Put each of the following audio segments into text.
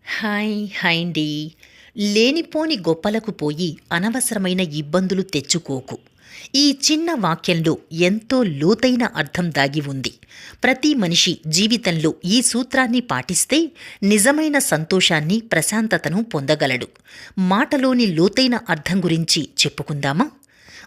Hi అండి. లేనిపోని గొప్పలకు పోయి అనవసరమైన ఇబ్బందులు తెచ్చుకోకు. ఈ చిన్న వాక్యంలో ఎంతో లోతైన అర్థం దాగి ఉంది. ప్రతి మనిషి జీవితంలో ఈ సూత్రాన్ని పాటిస్తే నిజమైన సంతోషాన్ని, ప్రశాంతతను పొందగలడు. మాటలోని లోతైన అర్థం గురించి చెప్పుకుందామా?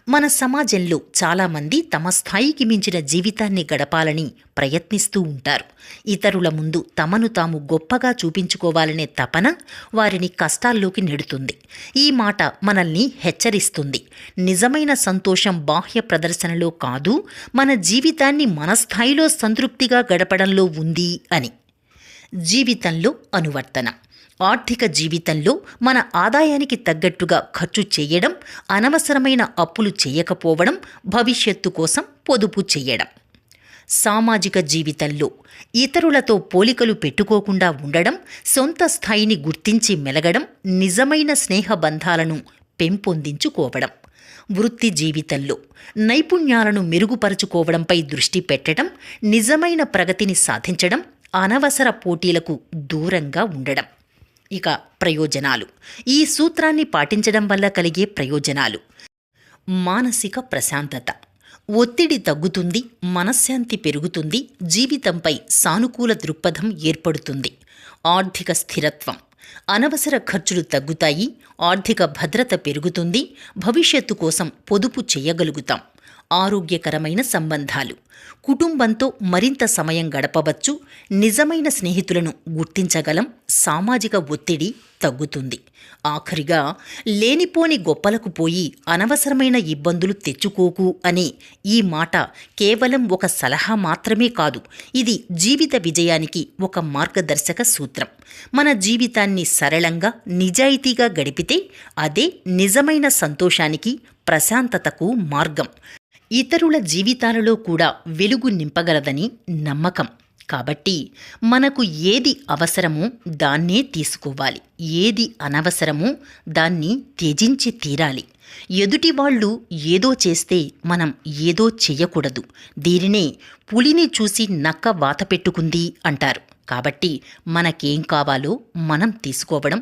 మన సమాజంలో చాలామంది తమ స్థాయికి మించిన జీవితాన్ని గడపాలని ప్రయత్నిస్తూ ఉంటారు. ఇతరుల ముందు తమను తాము గొప్పగా చూపించుకోవాలనే తపన వారిని కష్టాల్లోకి నెడుతుంది. ఈ మాట మనల్ని హెచ్చరిస్తుంది. నిజమైన సంతోషం బాహ్య ప్రదర్శనలో కాదు, మన జీవితాన్ని మన స్థాయిలో సంతృప్తిగా గడపడంలో ఉంది అని. జీవితంలో అనువర్తన. ఆర్థిక జీవితంలో మన ఆదాయానికి తగ్గట్టుగా ఖర్చు చేయడం, అనవసరమైన అప్పులు చేయకపోవడం, భవిష్యత్తు కోసం పొదుపు చేయడం. సామాజిక జీవితంలో ఇతరులతో పోలికలు పెట్టుకోకుండా ఉండడం, సొంత స్థాయిని గుర్తించి మెలగడం, నిజమైన స్నేహబంధాలను పెంపొందించుకోవడం. వృత్తి జీవితంలో నైపుణ్యాలను మెరుగుపరుచుకోవడంపై దృష్టి పెట్టడం, నిజమైన ప్రగతిని సాధించడం, అనవసర పోటీలకు దూరంగా ఉండడం. ఇక ప్రయోజనాలు. ఈ సూత్రాన్ని పాటించడం వల్ల కలిగే ప్రయోజనాలు: మానసిక ప్రశాంతత. ఒత్తిడి తగ్గుతుంది, మనశ్శాంతి పెరుగుతుంది, జీవితంపై సానుకూల దృక్పథం ఏర్పడుతుంది. ఆర్థిక స్థిరత్వం. అనవసర ఖర్చులు తగ్గుతాయి, ఆర్థిక భద్రత పెరుగుతుంది, భవిష్యత్తు కోసం పొదుపు చేయగలుగుతాం. ఆరోగ్యకరమైన సంబంధాలు. కుటుంబంతో మరింత సమయం గడపవచ్చు, నిజమైన స్నేహితులను గుర్తించగలం, సామాజిక ఒత్తిడి తగ్గుతుంది. ఆఖరిగా, లేనిపోని గొప్పలకు పోయి అనవసరమైన ఇబ్బందులు తెచ్చుకోకు అనే ఈ మాట కేవలం ఒక సలహా మాత్రమే కాదు, ఇది జీవిత విజయానికి ఒక మార్గదర్శక సూత్రం. మన జీవితాన్ని సరళంగా, నిజాయితీగా గడిపితే అదే నిజమైన సంతోషానికి, ప్రశాంతతకు మార్గం. ఇతరుల జీవితాలలో కూడా వెలుగు నింపగలదని నమ్మకం. కాబట్టి మనకు ఏది అవసరమో దాన్నే తీసుకోవాలి, ఏది అనవసరమో దాన్ని త్యజించి తీరాలి. ఎదుటి వాళ్ళు ఏదో చేస్తే మనం ఏదో చెయ్యకూడదు. దీనినే పులిని చూసి నక్క వాత పెట్టుకుంది అంటారు. కాబట్టి మనకేం కావాలో మనం తీసుకోవడం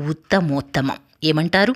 ఉత్తమోత్తమం. ఏమంటారు?